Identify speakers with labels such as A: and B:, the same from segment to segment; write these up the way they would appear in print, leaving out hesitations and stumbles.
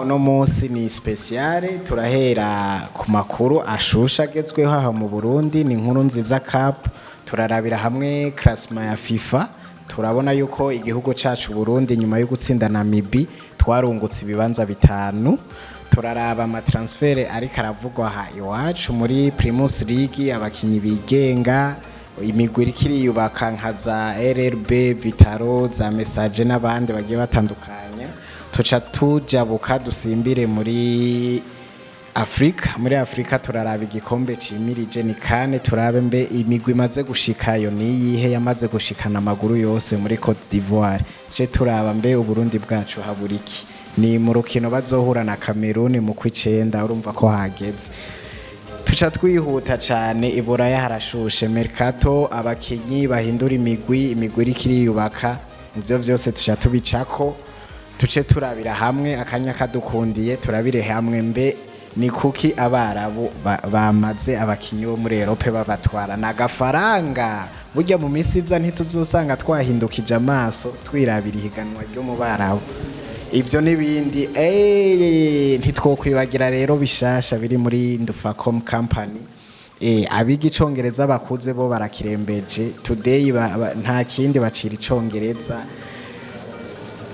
A: Uno munsi ni speciale turahera ku makuru ashusha agezweho aha mu Burundi ni Nkurunziza Cup turarabira hamwe classement ya FIFA turabona yuko igihugu cacu Burundi nyuma yo gutsinda Namibia twarungutse ibibanza bitanu turaraba ama transfer ari karavugwa aha iwacu muri Primus League abakinyi bigenga imigwi irikiri yubaka nka za RRB Vitaro za Message n'abandi bagiye batandukanye tuca tujabuka dusimbire muri Afrika turaraba igikombe cimirije ni kane turabe mbe imigwi imaze gushikayo niyihe yamaze gushikana amaguru yose muri Côte d'Ivoire je turaba mbe Uburundi bwacu haburiki ni mu rukino bazohura na Cameroon mu kwicenda urumva ko hageze tuca twihuta cyane iburaya harashushe mercato abakinyi bahindura imigwi irikiri yubaka ivyo vyose tuca tubicako tuce turabira hamwe akanya kadukundiye turabire hamwe mbe ni kuki abarabu bamaze abakinyi bo muri Europe babatwara nagafaranga burya mu misiza ntituzosanga twahindukije amaso twirabira ihiganwa ryo mu barabu ivyo nibindi ntitwokwibagira rero bishasha biri muri Ndufacom company abiga icongereza bakuze bo barakirembeje today nta kindi bacira icongereza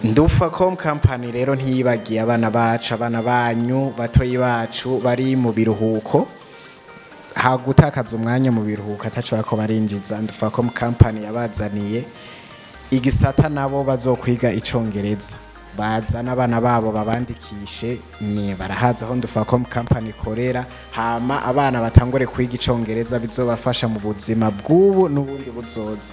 A: Ndufacom company rero ntiyibagiye abana bacu abana banyu batoyi bacu bari mu biruhuko hagutakaza umwanya mu biruhuko ataco bako barinjiza Ndufacom company yabazaniye igisata nabo bazokwiga icongereza bazana abana babo babandikishe ni barahaza aho Ndufacom company ikorera hama abana batangore kwiga icongereza bizobafasha mu buzima bw'ubu n'ubundi buzoza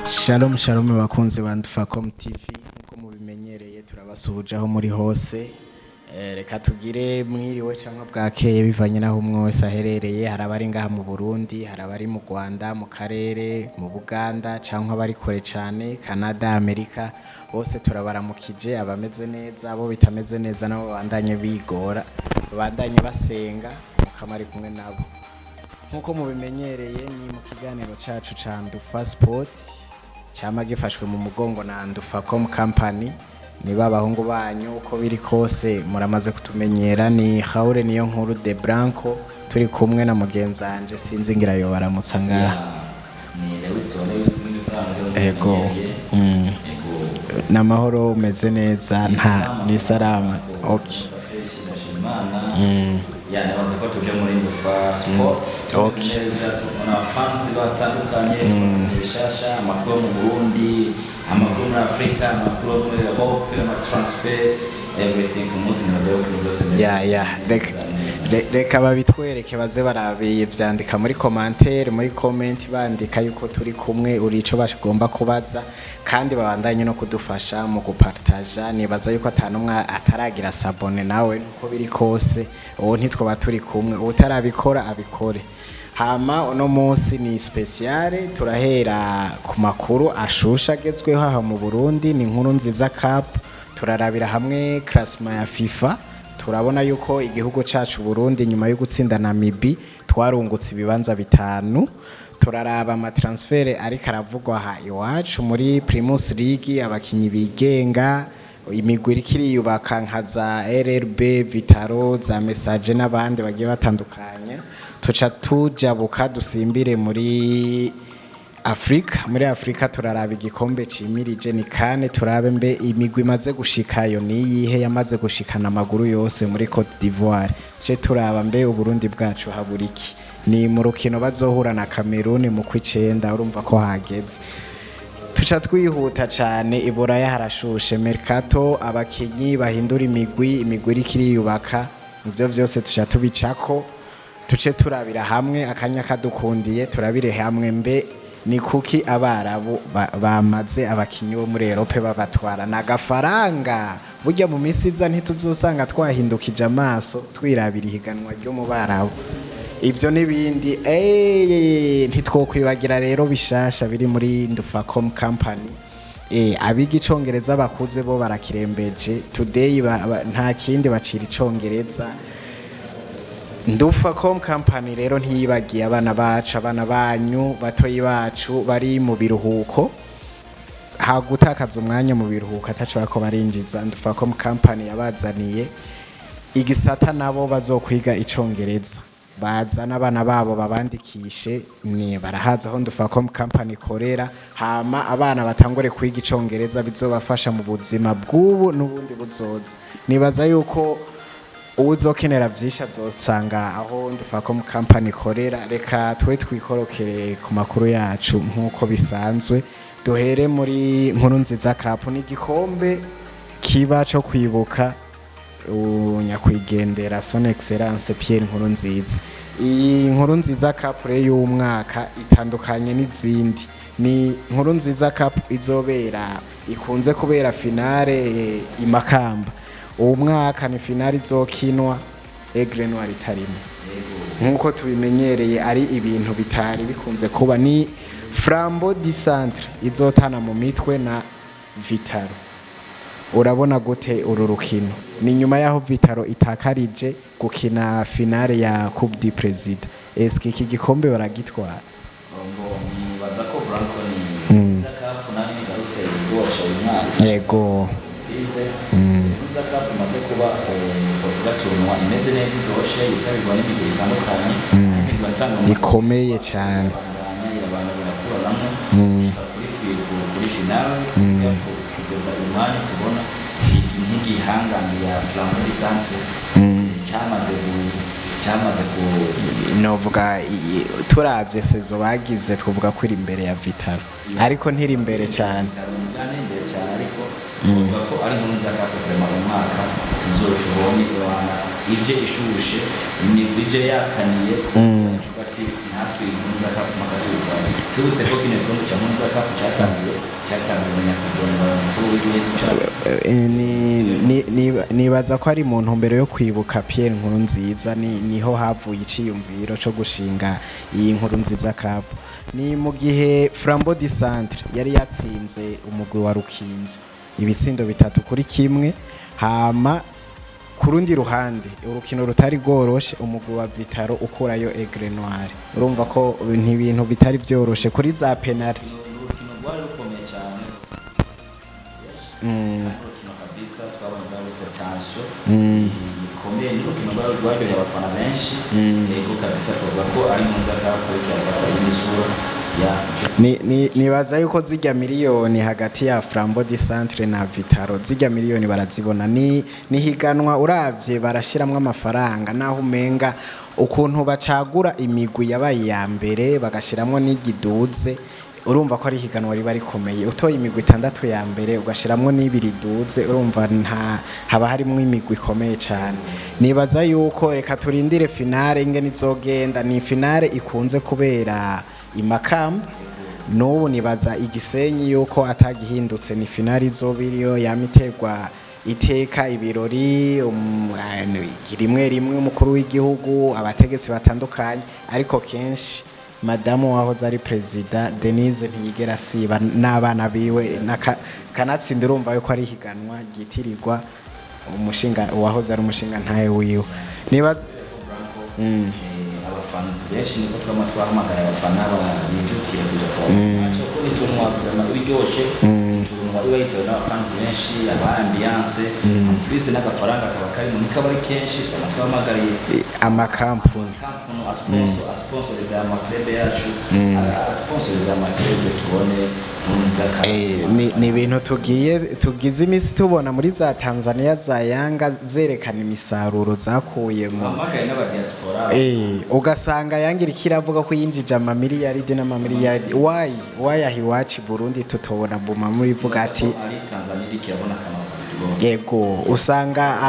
A: Shalom bakunzi ba Ndufacom TV nko mubimenyereye turabasuhujaho muri hose reka tugire mwiriwe cyangwa bwakeye bivanye naho umwe wese aherereye harabari ngaha mu Burundi harabari mu Rwanda mu karere mu Buganda cyangwa bari kore cyane Canada Amerika bose turabaramukije abameze neza abo bitameze neza nabo bandanye bigora bandanye basenga mukamari kumwe nabo nkuko mubimenyereye ni mu kiganiro cacu ca NDUFA SPORT cyama gifashwe mu mugongo na Ndufacom company ni babahungu banyu uko biri kose muramaze kutumenyera ni Haure niyo nkuru de Branco turi kumwe na mugenzanje sinzi ngira yo baramutsa ngaha
B: ni Lewis
A: ego na mahoro umeze neza nta ni salama okay
B: yani waza ko tuje muri NDUFA SPORT neza tubona fans batandukanye bishasha amakuru mu Burundi amakuru muri Afrika amakuru muri Europe ama transfer everything umunsi nazo kubyose
A: reka babitwereke baze barabiye vyandika muri commentaire muri comment bandika yuko turi kumwe uri ico bashigomba kubaza kandi babandanye no kudufasha mu gupartager nibaza yuko atanumwe ataragira sabone nawe uko biri kose uwo ntitwo turi kumwe utarabikora abikore hama uno munsi ni speciale turahera ku makuru ashusha agezweho aha mu Burundi ni Nkurunziza Cup turarabira hamwe classement ya FIFA turabona yuko igihugu cacu Burundi nyuma yo gutsinda Namibia twarungutse ibibanza bitanu turaraba ama transfer ari karavugwa aha iwacu muri Primus League abakinyi bigenga imigwi irikiri yubaka nka za RRB Vitaro za Message n'abandi bagiye batandukanye tuca tujabuka dusimbire muri Afrika turaraba igikombe cimirije ni kane turabe mbe imigwi imaze gushikayo niyihe yamaze gushikana amaguru yose muri Côte d'Ivoire je turaba mbe Uburundi bwacu haburiki ni mu rukino bazohura na Cameroon mu kwicenda urumva ko hageze tuca twihuta cyane iburaya harashushe mercato abakinyi bahindura imigwi irikiri yubaka ivyo vyose tuca tubicako tuce turabira hamwe akanya kadukundiye turabire hamwe mbe ni kuki abarabu bamaze abakinyi bo muri Europe babatwara nagafaranga burya mu misiza ntituzosanga twahindukije amaso twirabira ihiganwa ryo mu barabu ivyo nibindi ntitwokwibagira rero bishasha biri muri Ndufacom company abiga icongereza bakuze bo barakirembeje today nta kindi bacira icongereza Ndufacom company rero ntiyibagiye abana bacu, abana banyu batoyi bacu bari mu biruhuko, hagutakaza umwanya mu biruhuko ataco bako barinjiza. Ndufacom company yabazaniye igisata nabo bazokwiga icongereza, bazana abana babo babandikishe, ni barahaza aho Ndufacom company ikorera, hama abana batangore kwiga icongereza bizobafasha mu buzima bw'ubu n'ubundi buzoza. Nibaza yuko uzokenera vyinshi azosanga aho Ndufacom company ikorera. Reka twe twikorokere ku makuru yacu nkuko bisanzwe, duhere muri Nkurunziza Cup, n'igikombe kiba co kwibuka nyakwigendera son excellence Pierre Nkurunziza. Iyi Nkurunziza Cup rero y'umwaka itandukanye n'izindi, ni Nkurunziza Cup izobera ikunze kubera finale imakamba. Uwo mwaka ni finale izokinwa Aigle Noir itarimo, nkuko tubimenyereye ari ibintu bitari bikunze kuba. Ni Flambeau du Centre izotana mu mitwe na Vitaro. Urabona gute uru rukino? Ni nyuma yaho Vitaro itakarije gukina finale ya Coupe du Président. Eske iki gikombe baragitwara?
B: Nibaza ko Blanco ni Cup nani garutse gosha umwaka.
A: Yego.
B: Cup maze kuba turunwa imeze neza igoshe, yitabirwa n'ibigwi bitandukanye,
A: ikomeye cyane.
B: Abantu barakuranamo kuri finale kugeza umwanya tubona nk'igihangane ya Flambeau du Centre cyamaze ku
A: novuga turavye sezo bagize twovuga ko iri imbere ya Vitaro, ariko ntiri imbere cyane.
B: Ariko uvuga ko ari Nkurunziza Cup mu mwaka tuzobone ije ishushe ije yakaniye bati natwe Nkurunziza Cup makazitwara. Tubutse ko kino gikombe cya Nkurunziza Cup cyatangiye
A: nibaza ko ari mu ntumbero yo kwibuka Pierre Nkurunziza, niho havuye iciyumviro cyo gushinga iyi Nkurunziza Cup. Ni mu gihe Flambeau du Centre yari yatsinze umugwi wa Rukinzo ibitsindo 3-1, hama kurundi ruhande urukino rutari goroshe umugwi wa Vitaro ukurayo Aigle Noir. Urumva ko ibintu bitari byoroshe kuri za penalty.
B: Urukino kabisa twabonye baruse tension ikomeye, ni urukino rwaryoheye abafana benshi, yego kabisa twavuga ko ari Nkurunziza Cup cyafata imisura ya
A: nibaza yuko zijya miliyoni hagati ya Flambeau du Centre na Vitaro, zijya miliyoni barazibona. Ni higanwa uravye barashiramwe amafaranga, naho umenga ukuntu bacagura imigwi yabaye ya mbere bagashiramwe n'igiduze. Urumva ko ari higanwa riba rikomeye, utoye imigwi 6 ya mbere ugashiramwe n'ibiri duze, urumva haba harimo imigwi ikomeye cyane. Nibaza yuko reka turindire finale ingene izogenda. Ni finale ikunze kubera imakamba, n'ubu nibaza igisenyi yuko atagihindutse. Ni finale izobiriyo yamiterwa iteka ibirori rimwe umukuru w'igihugu, abategetsi batandukanye, ariko kenshi madamu wahoze ari perezida Denise ntiyigera siba n'abana biwe kanatsinda. Urumva yuko ari higanwa gitirirwa umushinga wahoze ari umushinga ntaye wiwe. Nibaza
B: abafans benshi niko twahamagara abafana babijukira kuja kwa ko itunwa biryoshe, itunwa bayitewe n'abafans benshi, aba ambiance plus n'agafaranga kaba karimo nikabari kenshi. Twahamagariye
A: amakampuni
B: sponsoriza amaklebe yacu, sponsoriza amaklebe tubone
A: ni ibintu tugize imisi tubona muri za Tanzania za Yanga zerekana imisaruro zakuyemo, ugasanga Yanga ikiravuga ko yinjije amamiliyaridi n'amamiliyaridi. Why ahiwacu Burundi tutobona buma muri vuga ati
B: Tanzania ikirabona kamaro.
A: Yego, usanga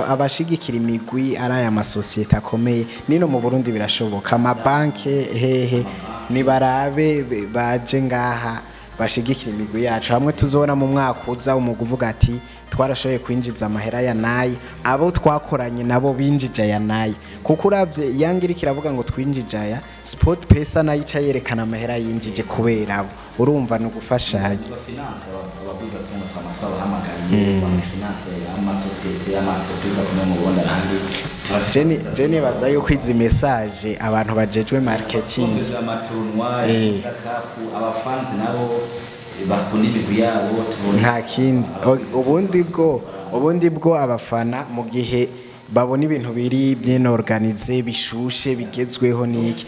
A: abashigikira imigwi ari aya masosiyete akomeye. Nino mu Burundi birashoboka, amabanke hehe nibarabe baje ngaha bashigikira imigwi yacu, hamwe tuzona mu mwaka uza umuguvuga ati twarashoboye kwinjiza amahera ya nayi abo twakoranye nabo binjije ya nayi kuko uravye yangira kiravuga ngo twinjije ya sport pesa nayo ica yerekana amahera yinjije kubera abo urumva no gufashanya
B: finance ababuza tunga twahamagariye finance amasosiyete y'amatreprise akomeye mu Burundi ahandi
A: Jenny baza yuko izi message abantu bajejwe marketing
B: abafans nabo bakunda imigwi yabo
A: nta kindi ubundi bwo abafana mu gihe babona ibintu biri bien organize bishushe bigezweho niki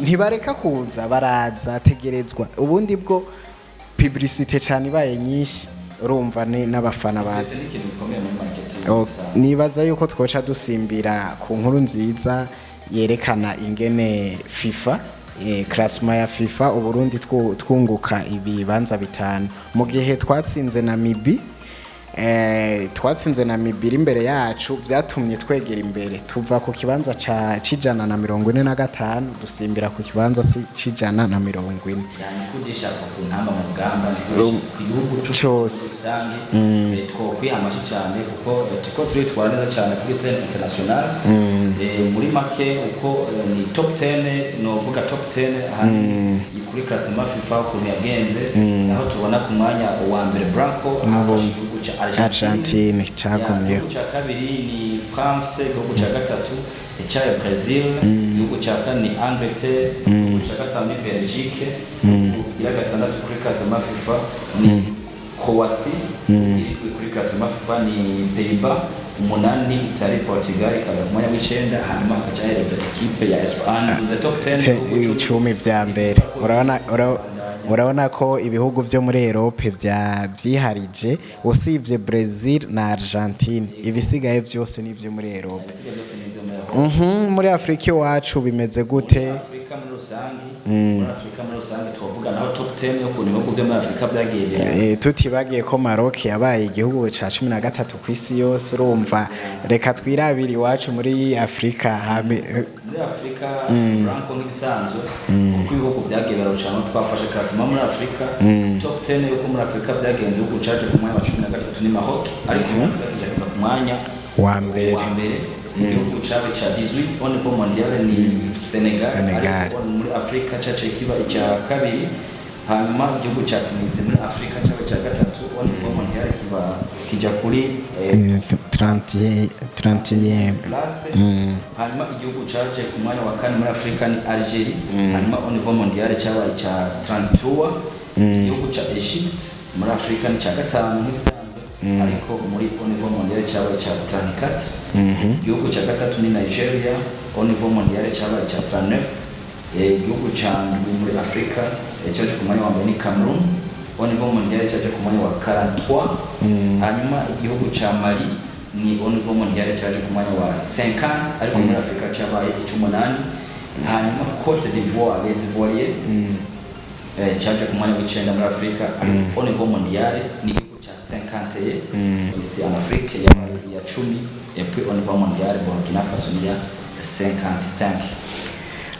A: ntibareka kuza baraza tegerezwa ubundi bwo publicité cyane ibaye nyinshi urumva n'abafana bazi nibaza yuko twoca dusimbira ku nkuru nziza yerekana ingene FIFA classement ya FIFA uburundi twunguka ibibanza bitanu mu gihe twatsinze Namibia imbere yacu byatumye twegera imbere tuva ku kibanza cijana na 45 dusimbira ku kibanza cijana na 40
B: yani kudisha ku ntamba mu rugamba ni igihugu cyose twokwihamaje cyane kuko turi twaneza cyane kuri scene international muri make uko ni top 10 no vuga top 10 ahandi kuri classement FIFA ukuntu yagenze aho tubona ku mwanya wa mbere Branco igihugu cya
A: Argentine cyagumye
B: cya kabiri ni France igihugu cya gatatu cya Brazil igihugu cya kane ni Angleterre igihugu cya gatanu ni Belgique ya gatandatu kuri classement FIFA ni Croatie kuri classement FIFA ni Pays-Bas umunani Italy Portugal kaza ku mwanya w'icenda hanyuma akacahereza equipe ya Espagne the top 10
A: icumi vya mbere urabona ko ibihugu byo muri Europe byiharije usibye Brazil na Argentine ibisigaye byose ni byo muri Europe muri Afrika iwacu bimeze gute
B: muri Afrika muri rusange tuvuga naho top 10 yo ku bihugu byo muri Afrika byagiye
A: tutibagiye ko Maroc yabaye igihugu ca 13 ku isi yose urumva reka twirabira iwacu muri Afrika
B: muri Afrika Branco nk'ibisanzwe kuko ibihugu byagiye barushanwa twafashe classement muri Afrika top 10 yo muri Afrika byagenze uko caje ku mwanya wa 13 ni Maroc ariko bakigeza ku mwanya
A: wa mbere
B: igihugu cyawe cya 18 on po mondial ni Senegal muri Afrika cyaje kiba icya kabiri hanyuma igihugu cya Tunisia muri Afrika cyawe cya gatatu on po mondial kiba kijya kuri
A: 30
B: hanyuma igihugu cyaje ku mwanya wa kane muri Afrika ni Algeria hanyuma on po mondial cyawe cya 33 igihugu cya Egypt muri Afrika ni cya gatanu ariko muri niveau mondial cyabaye cya 34 igihugu cya gatatu ni Nigeria niveau mondial cyabaye cya 39 igihugu cya muri Afrika cyaje ku mwanya wa mbere ni Cameroon niveau mondial cyaje ku mwanya wa 43 hanyuma igihugu cya Mali ni niveau mondial cyaje ku mwanya wa 50 ariko muri Afrika cyabaye 18 hanyuma Cote d'Ivoire les Ivoiriens cyaje ku mwanya wa 9 muri Afrika ariko niveau mondial ni 50 ici en Afrique il y a 10 et puis on va mondial Burkina Faso il y a 55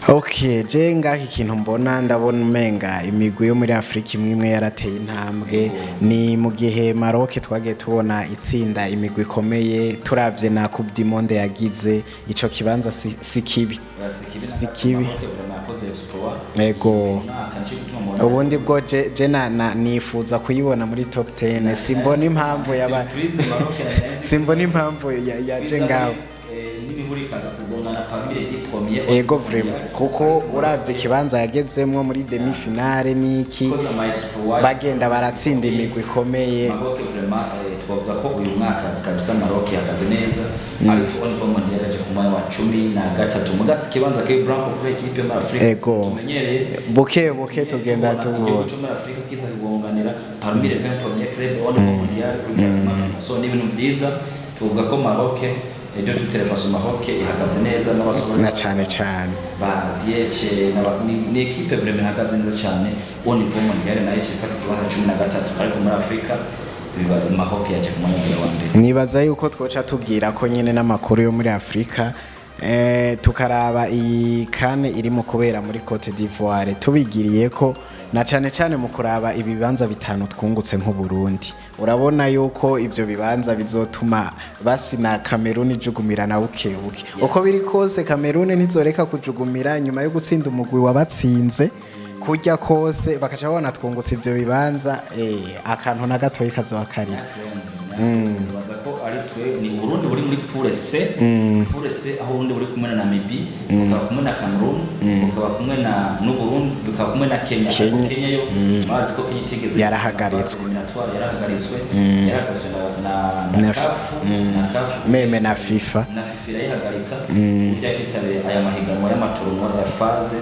A: Okay, je ngaho ikintu mbona ndabona umenga imigwi yo muri Afrika imwe yarateye intambwe ni mu gihe Maroc twagiye tubona itsinda imigwi ikomeye turavye na Coupe du Monde yagize ico kibanza sikibi ego ubundi bwo je nifuza kuyibona muri top 10 simbona impamvu yaje ngaho ego vraiment kuko uravye kibanza yagezemwo muri demi finale niki bagenda baratsinda imigwi ikomeye
B: twavuga ko uyu mwaka kabisa Maroc yakaze neza ariko on va mondial yaje ku mwanya wa 13 mugasi kibanza ke Branco kuri equipe ya Afrika tumenyereye
A: buke tugenda
B: tubona cyo Afrika kiza kubonganira parmi les 20 premiers clubs on va mondial so ni ibintu byiza tuvuga ko Maroc ejo tutelefasha Maroc ihagaze neza n'abasore
A: na cyane
B: baziyece ni equipe vraiment ihagaze neza cyane on va mondial nayo ifata kibanza 13 ariko muri Afrika Maroc yaje ku mwanya wa mbere
A: nibaza yuko twoca tubwira ko nyine n'amakuru yo muri Afrika tukaraba iyi kane iri mu kubera muri Cote d'Ivoire tubigiriye ko na cane cane mu kuraba ibibanza bitanu twungutse nk'u Burundi urabona yuko ivyo bibanza bizotuma basina Cameroon ijugumira na bukebuke uko biri kose Cameroon ntizoreka kujugumira nyuma yo gutsinda umugwi wabatsinze kurya kose bakaca babona twungutse ivyo bibanza akantu na gatoyi kazoba kari
B: baza ko ari twe ni Burundi buri muri pure C aho Burundi buri kumwe na Namibia ukaba kumwe na Cameroon ukaba kumwe na Burundi ukaba kumwe na Kenya yo mazi ko Kenya itigeze
A: yarahagaritswe
B: na CAF
A: meme na FIFA
B: irayihagarika burya kitabe aya mahiganwa y'amatorunwa ya phase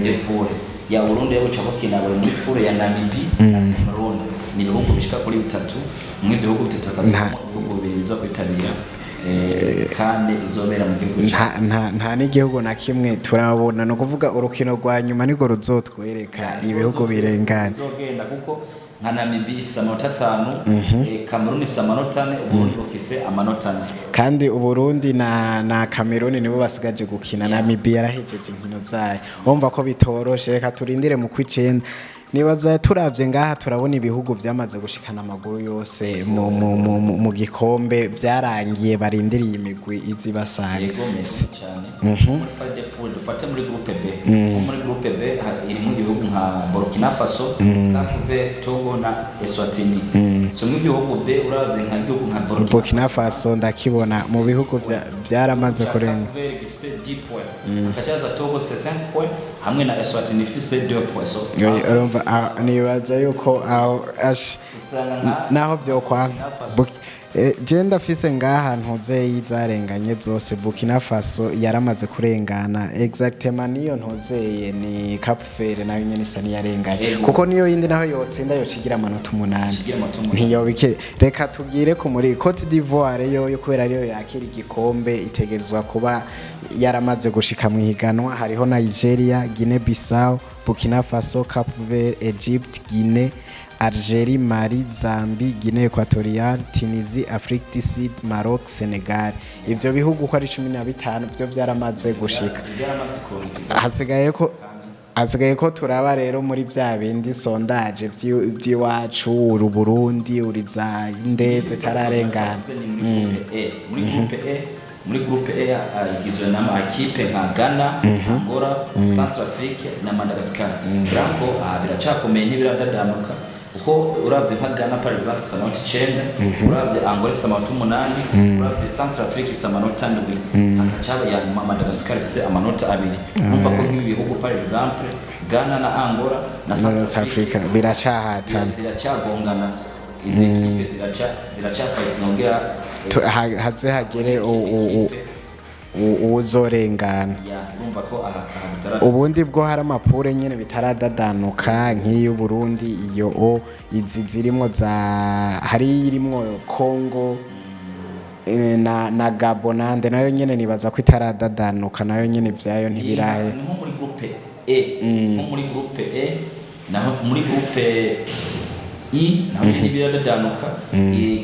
B: de pure ya Burundi yo cyabokina bari muri pure ya Namibia na Cameroon ni ibihugu bishika kuri bitatu mu bihugu bitatu akazuko bizo kwitabira kandi izobera mu gihugu
A: nta n'igihugu na kimwe turabona no kuvuga urukino rwa nyuma niko ruzotwereka ibihugu birengana
B: izogenda kuko nka Namibia ifise amanota 5 Cameroon ifise amanota 4 Burundi bufise amanota 4
A: kandi Burundi na Cameroon nibo basigaje gukina Namibia yarahejeje inkino zayo umva ko bitoroshe reka turindire mu kwicenda nibaza turavye ngaha turabona ibihugu vyamaze gushikana amaguru yose mu gikombe vyarangiye barindiriye imigwi izibasanga
B: dufate muri groupe B muri groupe B irimo ibihugu nka Burkina Faso Cape Togo na Eswatini so mu bihugu B uravye nka igihugu nka
A: Burkina Faso ndakibona mu bihugu vyaramaze kurenga
B: kajaza Togo 5 points hamwe na Eswatini ifise 2 points
A: urumva nibaza yuko aho naho vyokwa Jenda fise ngaha ntuze yizarenganye zose Burkina Faso yaramaze kurengana exactement niyo ntuzeye ni Cape Verde nayo nyene isa niyarenganye kuko niyo yindi naho yotsinda yocigira amanota 8 ntiyo bike reka tugire ku muri Cote d'Ivoire yo kubera ariyo yakira igikombe itegerezwa kuba yaramaze gushika mu higanwa hariho Nigeria Guinea Bissau Burkina Faso Cape Verde Egypt Guinea Algerie, Mali, Zambie, Guinée Equatoriale, Tunisie, Afrique du Sud, Maroc, Senegal. Ivyo bihugu ko ari 15 byo byaramaze gushika. Hasigaye ko turaba rero muri vya bindi sondage by'iwacu uru Burundi uriza indeze tararengana.
B: Muri groupe E igizwe n'amakipe nka Ghana, Angola, Centrafrique na Madagascar. Branco biracakomeye ntibiradadamuka uko uravye nka Ghana par exemple ifise amanota 9 uravye Angola ifise amanota 8 uravye Centrafrique ifise amanota 7 akacaba ya Madagascar ifise amanota 2 numva ko nk'ibi bihugu par exemple Ghana na Angola na
A: Centrafrique biracahatana
B: ziracagongana izi kipe ziracafighting ngira
A: haze hagere uzorengana ubundi bwo hari amapure nyene bitaradadanuka nk'iyo Burundi iyo izi zirimo za hari irimo Congo na Gabon nande nayo nyene nibaza ko itaradadanuka nayo nyene vyayo ntibirahe
B: nko muri groupe E naho muri groupe I naho ntibiradadanuka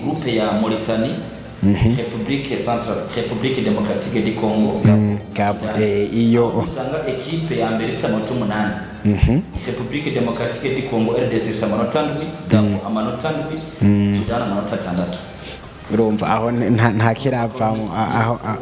B: groupe ya Mauritanie République démocratique du Congo
A: iyo
B: usanga equipe ya mbere ifite amanota 8 République démocratique du Congo RDC ifite amanota 7 Gabon amanota 7 Sudan amanota 6
A: urumva aho nta kirava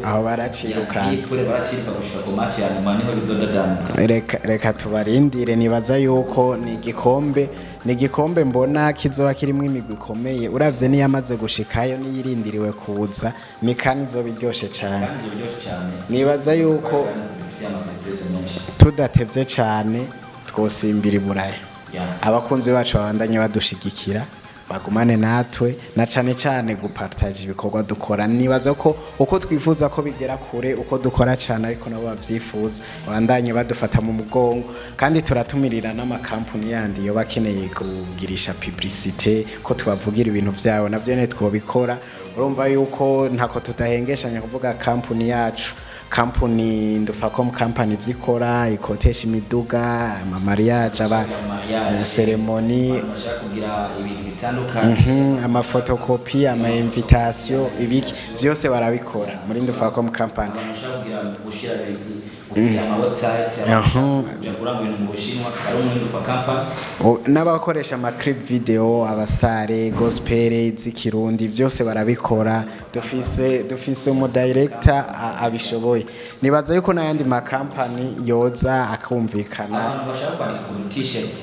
A: aho baraciruka
B: gushika ku match ya nyuma niho bizodadamuka
A: reka tubarindire nibaza yuko ni igikombe mbona kizoba kirimo imigwi ikomeye uravye niyo amaze gushikayo niyirindiriwe kuza mikani zo biryoshe cyane nibaza yuko tudatevye cyane twosimbira iburaya abakunzi bacu babandanye badushigikira bagumane natwe na cane gupartage ibikorwa dukora nibaza ko uko twifuza ko bigera kure uko dukora cyane ariko nabo bavyifuza bandanye badufata mu mugongo kandi turatumirira n'amakampuni yandi yo bakeneye kugirisha publicité ko tubavugira ibintu vyawe navyo ne twobikora urumva yuko ntako tutahengeshanya kuvuga kampuni yacu kampuni Ndufacom company vyikora ikotesha imiduga mariage aba ceremony amafotokopi ama invitation ibiki vyose barabikora muri Ndufacom company
B: ama website yakura mu bintu mu Bushinwa ari muri Ndufa company
A: n'abakoresha ama clip video abastare gospel z'ikirundi byose barabikora dufise umu director abishoboye nibaza yuko n'ayandi ma company yoza akumvikana
B: abantu bashaka kwandika ku t-shirt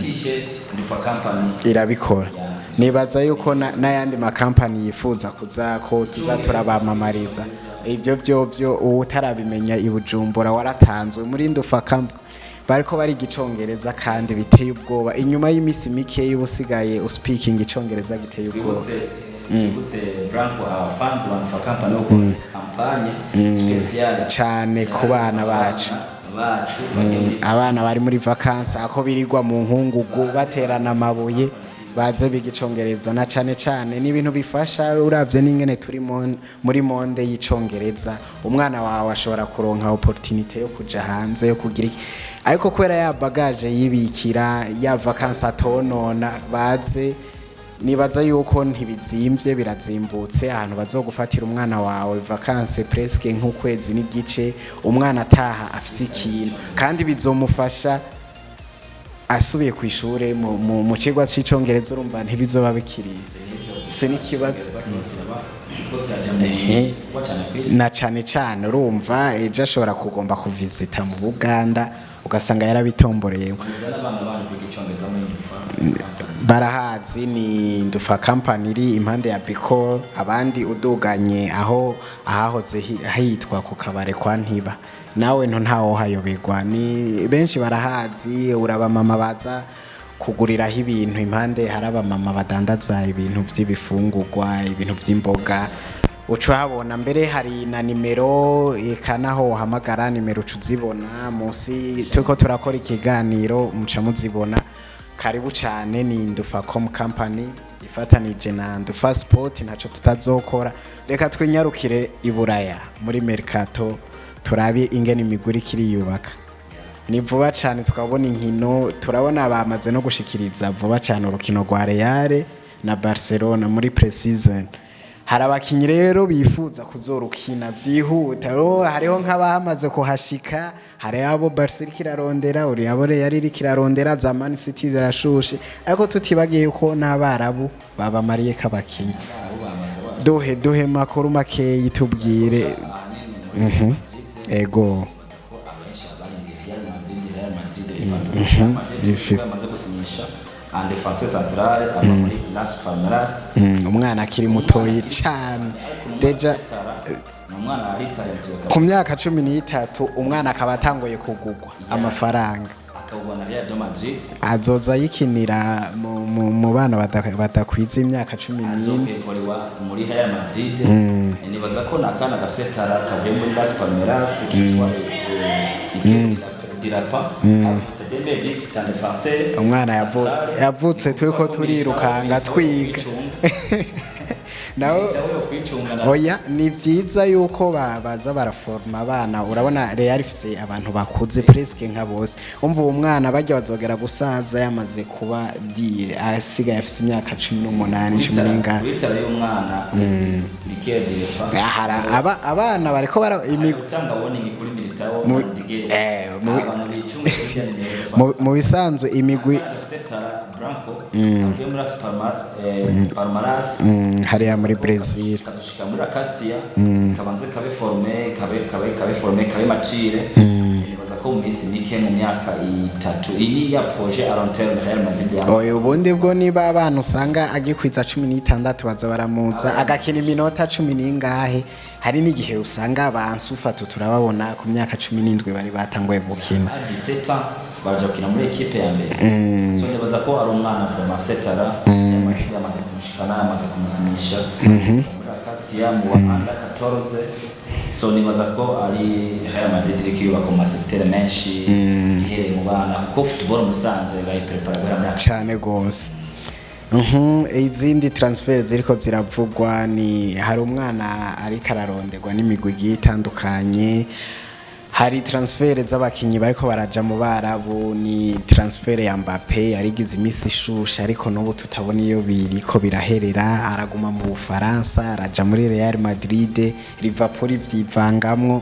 B: t-shirt Ndufa company
A: irabikora nibaza yuko n'ayandi ma company yifuza kuza ko tuzaturabamamariza ibyo byo utarabimenya ibujumbura waratanzwe muri Ndufa company bariko bari gicongereza kandi biteye ubwoba inyuma y'imisi mike y'ubusigaye uspeaking icongereza giteye ubwoba
B: Kibutse Branko fans ba Ndufa company uko campagne special
A: cyane ku bana bacu abana bari muri vacances ako birigwa mu nkungugu baterana amabuye baze bigicongereza na cyane n'ibintu bifasha uravye n'ingene turi muri monde y'icongereza umwana wawe ashobora kuronka opportunity yo kuja hanze yo kugira ariko kwera ya bagage yibikira ya vacances atonona baze nibaza yuko ntibizimvye birazimbutse ahantu bazogufatira umwana wawe vacances presque nk'ukwezi n'igice umwana ataha afise ikintu kandi bizomufasha asubiye ku ishure mu cigwa c'icongereza urumva ntibizoba bikirize se n'ikibazo na cyane urumva ejo ashobora kugomba kuvisita mu Buganda ugasanga yarabitomboreye barahazi ni Ndufa company iri impande ya Bicol abandi uduganye aho ahahoze hitwa ku kabare kwa Ntiba nawe ntawo hayobegwa ni benshi barahazi uraba mama baza kuguriraho ibintu impande haraba mama badandaza ibintu by'ibifungurwa ibintu by'imboga ucuhabona mbere hari na nimero ekanaho uhamagara nimero ucuzibona munsi tuko turakora ikiganiro muca muzibona karibu cyane ni Ndufacom company ifatanije na NDUFA SPORT ntaco tutazokora reka twinyarukire iburaya muri mercato turabi ingene imiguri kiri yubaka ni vuba cyane tukabona inkino turabona bamaze no gushikiriza vuba cyane urukino rwa Real na Barcelona muri pre-season hari abakinyi rero bifuza kuzorukina byihuta hariho nk'abahamaze kuhashika hari abo Barcelona kirarondera uri abo Real iri kirarondera za Man City irashushe ariko tutibagiye ko n'abarabu babamariye kabakinyi duhe makuru make yitubwire ego umwana akiri mutoyi cyane deja ku myaka 13 umwana akaba atangoye kugugwa amafaranga azoza yikinira mu bana badakwiza imyaka 14
B: muri Real Madrid nibaza ko nakana gafite tara kavuye muri Las Palmeras kitwa dirapa
A: umwana yavutse turiko turirukanga twiga naho oya ni vyiza yuko baza baraforma abana urabona Real ifise abantu bakuze presque nka bose umva uwo mwana bajya bazogera gusaza yamaze kuba dire asigaye afise imyaka 18 10
B: witara y'umwana likede
A: abana bariko bara
B: gutanga warning kuri militao
A: mu bisanzwe imigwi hariya muri Brazil
B: kadushika muri Castia kabanze kabe forme kabe matire nibaza ko mu minsi mike mu myaka 3 ini ya projet à long terme Real Madrid
A: oyo ubundi bwo niba abantu usanga agikwiza 16 baza baramuza agakina iminota 10 n'ingahe hari n'igihe usanga abansufatu turababona ku myaka 17 bari batangoye gukina
B: 17 ans baje gukina muri equipe ya mbere so nibaza ko ari umwana from Afsetara yamaze kumushikana yamaze kumusinyisha muri Castia mu banda 14 so nibaza ko ari Real Madrid iri yubaka mu secteur menshi ihere mu bana ko football musanze bayi prepare
A: cyane gose izindi transfer ziriko ziravugwa ni hari umwana ari kararonderwa n'imigwi itandukanye hari transfer z'abakinyi bariko baraja mu barabu ni transfer ya Mbappe yarigize imisi ishusha ariko n'ubu tutabona iyo biriko biraherera araguma mu Bufaransa araja muri Real Madrid Liverpool vyivangamwo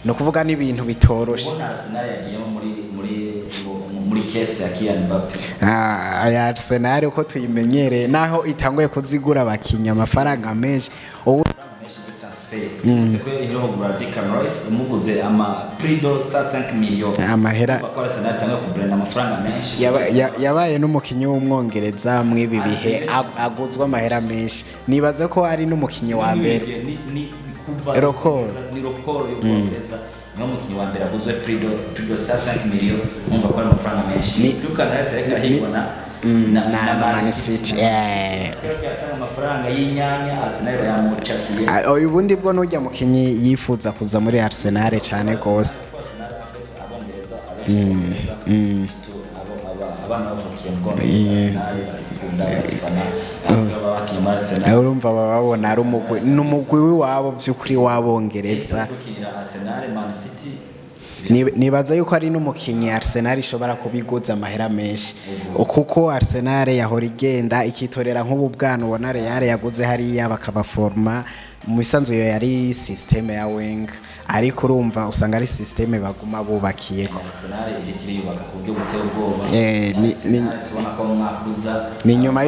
A: no kuvuga n'ibintu bitoroshe
B: ubona Arsenal yagiye muri case ya Kylian Mbappe
A: ya Arsenal uko tuyimenyereye naho itanguye kuzigura abakinya amafaranga menshi ubu
B: ko iheruka kugura Declan Rice imuguze prido 5 millions
A: amahera
B: bakora Arsenal tango kubrenda amafaranga menshi
A: yabaye n'umukinyi w'umwongereza mwibi bihe aguzwa amahera menshi nibaze ko ari n'umukinyi wa mbere
B: ni
A: rokoro
B: y'ubwongereza niyo mukinyi wa mbere aguzwe prido 5 millions umva ko ari amafaranga menshi Declan Rice reka hibona
A: na Man City
B: amafaranga y'inyanya Arsenal yamucakiye
A: ubundi bwo n'ujya mukinyi yifuza kuza muri Arsenal cyane gose
B: abana bavukiye mu Arsenal
A: urumva babona ari n'umugwi w'iwabo by'ukuri wabongereza
B: Arsenal Man City
A: nibaza yuko ari n'umukinyi Arsenal ishobora kubiguza amahera menshi kuko Arsenal yahora igenda ikitorera nk'ubu bwana ubona Real yaguze hariya bakabaforma mu bisanzwe yari systeme ya Wenger ariko urumva usanga ari systeme baguma bubakiyeko
B: Arsenal irikiri yubaka ku buryo buteye ubwoba tubona ko mwakuza
A: ni nyuma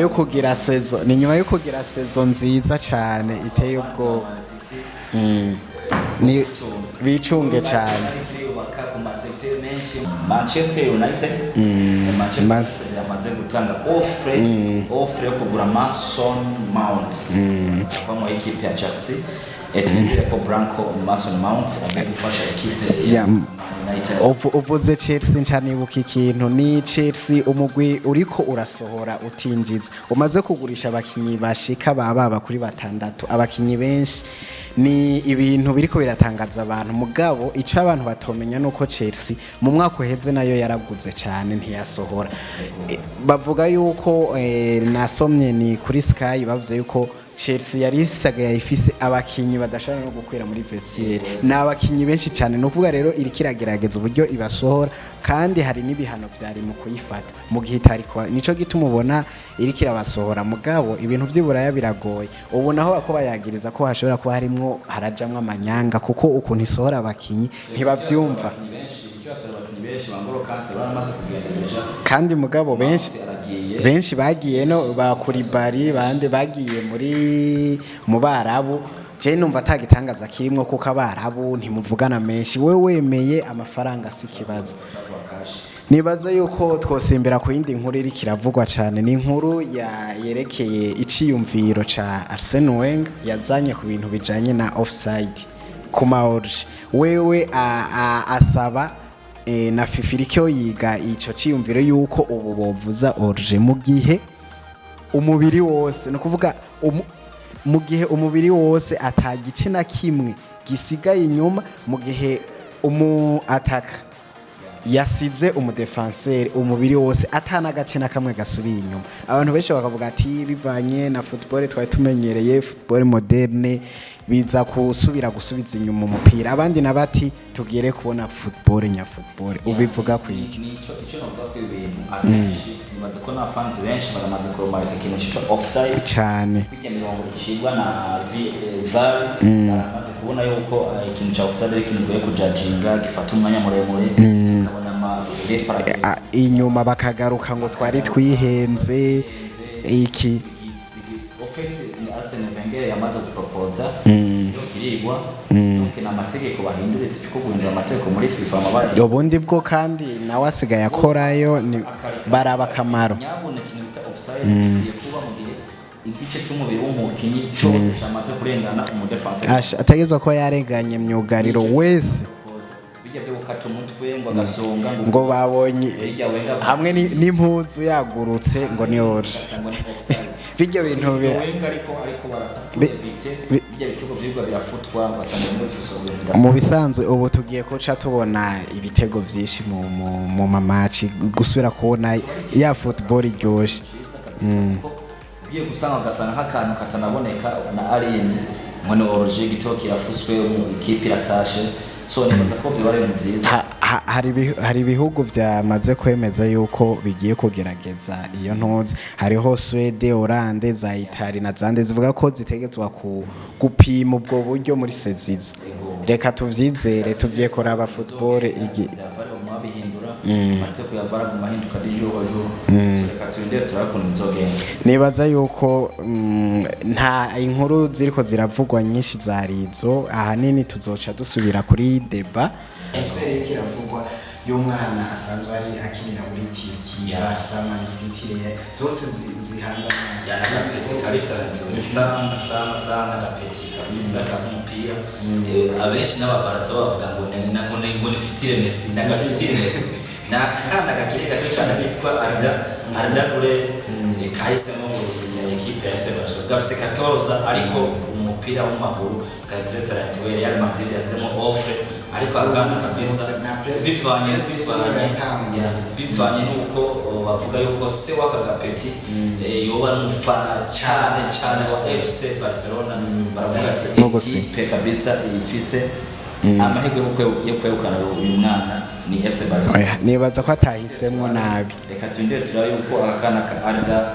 A: yo kugira saison nziza cyane iteye ubwoba ni bicunge cyane
B: Manchester United yamaze gutanga offer yo kugura Mason Mount mu equipe ya Chelsea etizire ko Mason Mount agiye gufasha equipe ya United
A: uvuze Chelsea ncanibuka ikintu ni Chelsea umugwi uriko urasohora utinjiza umaze kugurisha abakinyi bashika baba kuri batandatu abakinyi benshi ni ibintu biriko biratangaza abantu mugabo ico abantu batomenya nuko Chelsea mu mwaka uheze nayo yaraguze cyane ntiyasohora bavuga yuko nasomye ni kuri Sky bavuze yuko Chelsea yari isagaye ifise abakinyi badashobora no gukwira muri vestiaire na abakinyi benshi cyane no kuvuga rero iri kiragerageza uburyo ibasohora kandi hari n'ibihano byari mu kuyifata mu gihe ariko nico gituma ubona iri kirabasohora mugabo ibintu by'iburaya biragoye ubu naho bako bayagiriza ko hashobora kuba harimo harajamwe amanyanga kuko ukuntu isohora abakinyi ntibavyumva kandi mugabo benshi bagiye no bakuri bari bande bagiye mu Barabu je numva atagitangaza kirimwo kuko Abarabu ntimuvugana menshi we wemeye amafaranga sikibazo nibaza yuko twosimbera ku yindi nkuru iri kiravugwa cyane ni inkuru yerekeye iciyumviro ca Arsene Wenger yazanye ku bintu bijanye na offside ku maorge wewe asaba na fifirikyo yiga ico ciyumviro yuko ubu bovuza orge mu gihe umubiri wose no kuvuga mu gihe umubiri wose atagice na kimwe gisigaye inyuma mu gihe ataka yasize umudefenseur umubiri wose atana gace na kamwe gasubiye inyuma abantu benshi bakavuga ati bivanye na football twari tumenyereye football moderne biza gusubiza inyuma umupira abandi nabati tugere kubona football nya football ubivuga kwiki
B: nico novuga ko ibintu akenshi nibaza ko na fans benshi baramaze kuromarika ikintu cyo offside
A: cyane
B: bijya mirongo ishirwa na VAR baramaze kubona yuko ikintu cya offside ari ikintu goye kujudginga gifata umwanya muremure kabona ama referee
A: inyuma bakagaruka ngo twari twihenze iki
B: ni Arsene Wenger yamaze gupropose yo kirigwa donc na mategeko bahindure sifiko guhindura amategeko muri FIFA amabara
A: ubundi bwo kandi nawe asigaye akorayo baraba kamaro
B: nyabone kintu bita offside kuba mu gihe igice cy'umubiri w'umukinyi cyose cyamaze kurengana umudefenseur
A: ategezwa ko yarenganye myugariro wese
B: bijya byo gukata umutwe ngo agasonga
A: ngo babonye hamwe n'impuzu yagurutse ngo ni orge bijya bintu mu bisanzwe ubu tugiye kuca tubona ibitego byinshi mu mamaci gusubira kubona ya football iryoshe
B: ugiye gusanga ugasanga nk'akantu katanaboneka na alien ngo ni orge gitoki yafuswe mu ikipe iratashe so nibaza ko byari mu byiza
A: hari ibihugu byamaze kwemeza yuko bigiye kugerageza iyo ntuzi hariho Swede Hollande za Italy na zande zivuga ko zitegetswa gupima ubwo buryo muri seziza reka tuvyizere tugiye kuraba football igi nibaza yuko nta inkuru ziriko ziravugwa nyinshi zarizo ahanini tuzoca dusubira kuri deba transfer kiravugwa y'umwana asanzwe ari akinira muri Turkey Barcelona City zose zihanze
B: amazi sana gapeti kabisa katumupira abenshi n'ababarasa bavuga ngo nifitire Messi ndagafitire Messi nakana gakire gato cyane kitwa Arda Gure kahisemo gusinya equipe ya FC Barcelona gafise 14 ariko umupira w'amaguru kateretaratiwe Real Madrid yazemo offer ariko akana kabisa bivanye nuko bavuga yuko se waka gapeti yoba umufana cyane wa FC Barcelona baravuga ati equipe kabisa ifise amahirwe yo kwegukana uyu mwana ni FC Barcelona
A: nibaza ko atahisemwo nabi
B: reka twinde turayo yuko akana ka Arda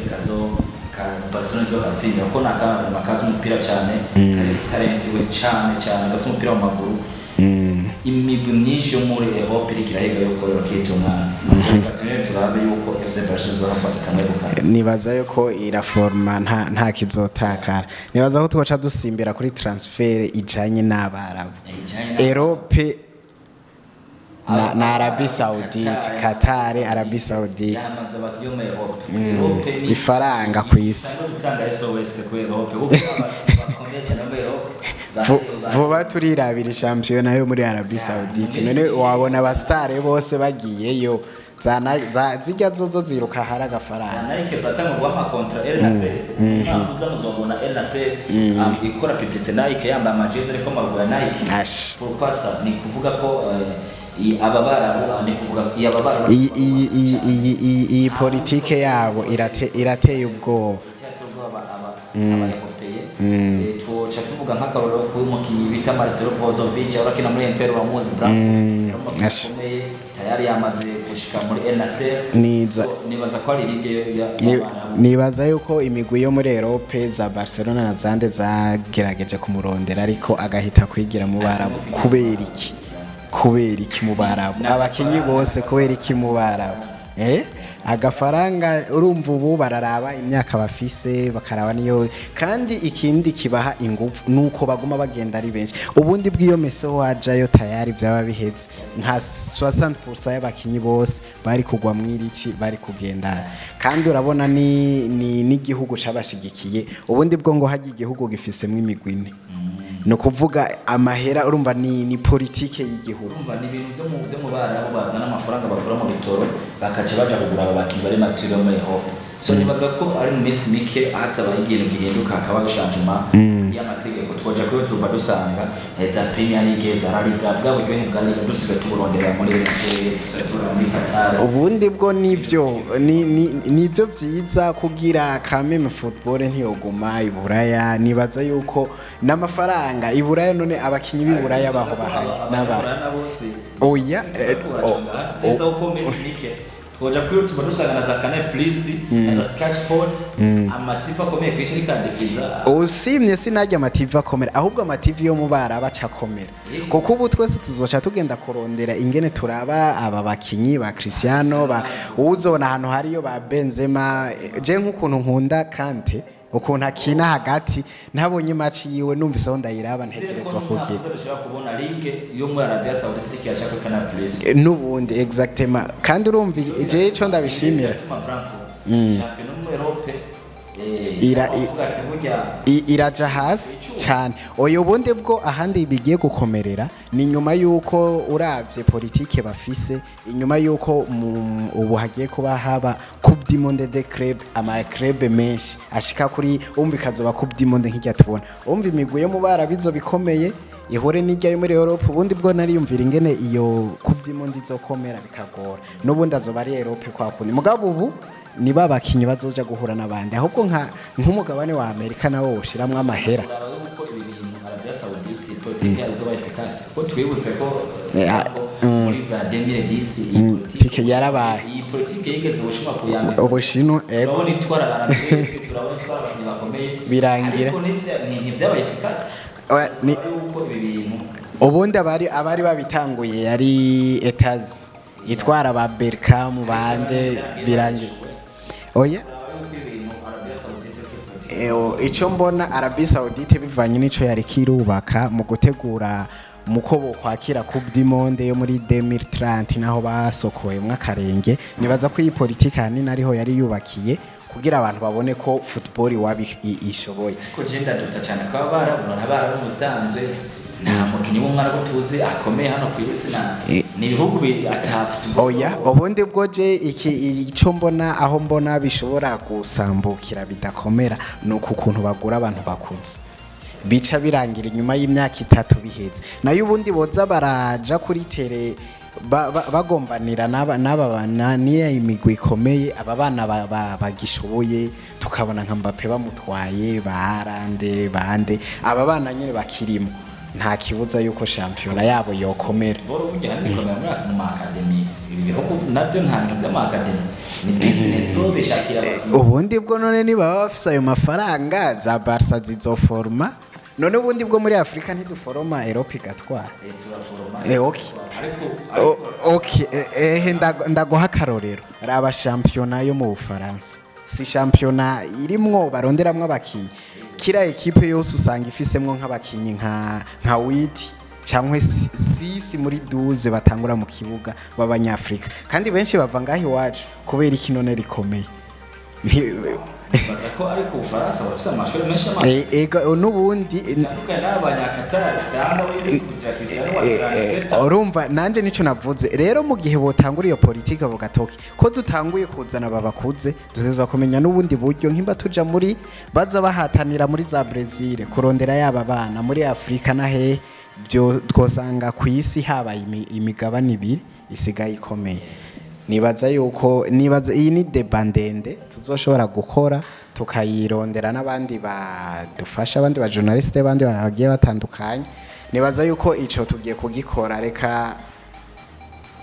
B: kazo ka Barcelona zo katsinda ko nakana makazi umupira cyane talenti we cyane basi umupira w'amaguru imigwi myinshi yo muri Europe irikirahiga yo korera kituma reka twinde turabe yuko FC Barcelona zo hafata kamwe
A: nibaza yuko iraforma nta kizotakara nibaza ko twoca dusimbira kuri transfer ijanye n'abarabu Europe na Arabie Saoudite Qatar Arabie Saoudite ifaranga kwisi vuba turirabira champion yo muri Arabie Saoudite none wabona abastare bose bagiyeyo zijya zozo ziruka hari agafaranga
B: Nike zatangwa ama kontra RNC muzamuzobona RNC ikora publicité Nike yamba amajezi ariko marwa Nike pasa ni kuvuga ko
A: iyi politike yabo irateye ubwoba
B: tuca tuvuga nk'akaroro k'umukinnyi bita Marcelo Brozovic urakina muri Inter wa Muzi Brown tayari yamaze gushika muri NAC nibaza ko ari ligue
A: nibaza yuko imigwi yo muri Europe za Barcelona na zande zagerageje kumurondera ariko agahita kwigira mu Barabu kubera iki mu Barabu abakinyi bose kubera iki mu Barabu agafaranga urumva ubu bararaba imyaka bafise bakaraba niyo kandi ikindi kibaha ingufu nuko baguma bagenda ari benshi ubundi bw'iyo Messi wajayo tayari byaba bihetse nka 60% y'abakinyi bose bari kugwa mwirici bari kugenda kandi urabona ni igihugu cabashigikiye ubundi bwo ngo hagiye igihugu gifisemwe imigwine no kuvuga amahera urumva ni politike y'igihugu
B: urumva ni ibintu byo mu Barabu bazana amafaranga bakora mu bitoro bakaca baja kugura abakinyi bari matiro muri Europe so nibaza ko ari mu minsi mike ahatabaye ikintu gihinduka akaba gishajuma y'amategeko twoja ko tuva dusanga za Premier League za La Liga bwabo byo hengana dusiga tuburondera muri Venezuela tuzatura muri Qatar
A: ubundi bwo nivyo vyiza kugira kameme football ntiyoguma iburaya nibaza yuko n'amafaranga iburaya none abakinyi b'iburaya baho bahari n'aba oya
B: neza uko Messi mike twoja kuri tubadusanga na za Canal Plus za Sky Sports amatifa akomeye kwishira kandifiza
A: usimye sinajya amatifa akomera ahubwo amativi yo mu Barabu acakomera kuko ubu twese tuzoca tugenda kurondera ingene turaba aba bakinyi ba Cristiano uzobona ahantu hariyo ba Benzema je nk'ukuntu nkunda Kante ukuntu akina hagati ntabonye match yiwe numvise aho ndayiraba ntegerezwa kugira
B: kubona ligue yo muri Arabia Saoudite cyashaka Canal Plus
A: nubundi exactement kandi urumva je cyo ndabishimira iraja hasi cyane oyo bundi bwo ahandi bigiye gukomerera ni nyuma yuko uravye politike bafise inyuma yuko ubu hagiye kuba haba Coupe du Monde des clubs ama club menshi ashika kuri umva kazoba Coupe du Monde nk'ijya tubona umva imigwi yo mu Barabu bizo bikomeye ihure n'ijya yo muri Europe ubundi bwo nariyumvira ingene iyo Coupe du Monde izokomera bikagora n'ubundi azoba ari Europe kwa kundi mugabo ubu niba abakinyi bazoja guhura nabandi ahubwo nk'umugabane wa Amerika nawo ushiramwe amahera
B: ko twibutse ko muri za 2010
A: politike yarabaye
B: iyi politike yigeze gushima ku yambere
A: ubushinwa
B: turabona itwara barandese turabona itwara bakomeye
A: birangira
B: ariko n'ivyabaye efficace
A: ni
B: uko ibi bintu
A: ubundi abari babitanguye yari etazi itwara ba Berkam bande birangiye oya icyo mbona Arabie Saoudite bivanye n'ico yari kirubaka mu gutegura mukobo kwakira Coupe du Monde yo muri 2030 naho basokoye mwakarenge nibaza ko iyi politique hanini ariho yari yubakiye kugira abantu babone ko football wabi ishoboye
B: ko genda dutsa cyane kwa barabona musanzwe nta mukinyi w'umwana ko tuzi akomeye hano ku isi na ni bihugu atafu
A: oya ubundi bwo je icyo mbona aho mbona bishobora gusambukira bidakomera nuko ukuntu bagura abantu bakuze bica birangira inyuma y'imyaka 3 biheze nayo ubundi boza baraja kuri tele bagombanira n'aba niya imigwi ikomeye aba bana bagishoboye tukabona nka Mbappe bamutwaye barande bande aba bana nyine bakirimo nta kibuza yuko shampiyona yabo yokomera
B: boro burya nikomera mu academy ibi bihugu navyo nta bintu bya academy ni business ro bishakira
A: ubundi bwo none niba bafise ayo mafaranga za Barca zizoforma none ubundi bwo muri Afrika ntiduforoma Europe igatwara okay ndagoha karorero raba shampiyona yo mu Bufaransa si shampiyona irimwo baronderamwe abakinyi kira ekipe yose usanga ifisemwo nk'abakinyi nka witi cyangwa sisi muri 12 batangura mu kibuga b'abanyafrika kandi benshi bava ngaho iwacu kubera ikinone rikomeye
B: baza ko ari ku Faransa bafite amashuri menshi
A: ego nubundi
B: tandukanye n'abanyakatari sanga biri kugira Cristiano
A: urumva nanje nico navuze rero mu gihe botangura iyo politique avuga toki ko dutanguye kuzana babakuze dutezwa kumenya nubundi buryo nkimba tuja muri baza bahatanira muri za Brazil kurondera yaba bana muri Afrika na he byo twosanga ku isi haba imigabane ibiri isigaye ikomeye nibaza iyi ni debandende tuzoshobora gukora tukayirondera n'abandi badufasha abandi ba journaliste bandi bagiye batandukanye nibaza yuko ico tugiye kugikora reka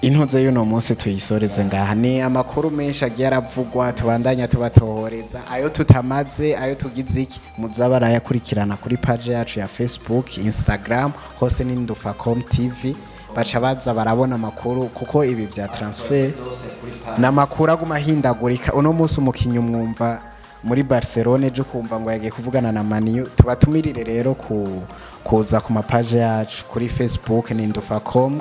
A: intuze y'uno munsi tuyisoreze ngaha ni amakuru menshi agiye aravugwa tubandanya tubatohoreza ayo tutamaze ayo tugize iki muzabara yakurikirana kuri page yacu ya Facebook Instagram hose ni Ndufacom TV baca baza barabona amakuru kuko ibi bya transfer na makuru aguma hindagurika uno munsi umukinyi umwumva muri Barcelona je kumva ngo yagiye kuvugana na Man U tubatumirire rero kuza ku mapage yacu kuri Facebook ni Ndufacom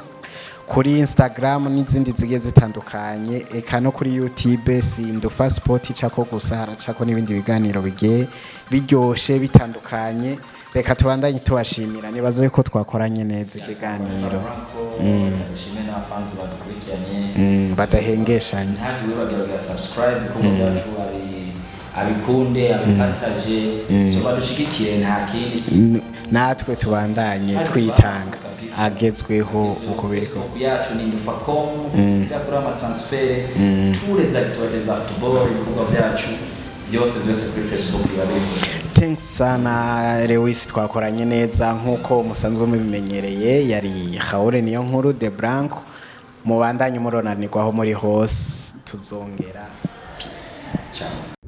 A: kuri Instagram n'izindi zigiye zitandukanye eka no kuri YouTube si NDUFA SPORT cako gusara cako n'ibindi biganiro bigiye biryoshe bitandukanye reka tubandanye tubashimira nibaze ko twakoranye neza ikiganiro
B: shimwe n'abafanzi badukurikiranye
A: badahengeshanye
B: ntabwo wibagira subscribe kuko byacu abikunde abipataje so badushigikire nta kindi
A: natwe tubandanye twitanga agezweho uko biriko
B: yacu ni Ndufacom tukakora ama transfer tureza bitwageza football ibikorwa byacu byose kuri Facebook yabiko
A: thanks sana Lewis twakoranye neza nkuko musanzwe mubimenyereye yari Haure niyo nkuru de Blanco mubandanye muronanirwaho muri hose tuzongera peace ciao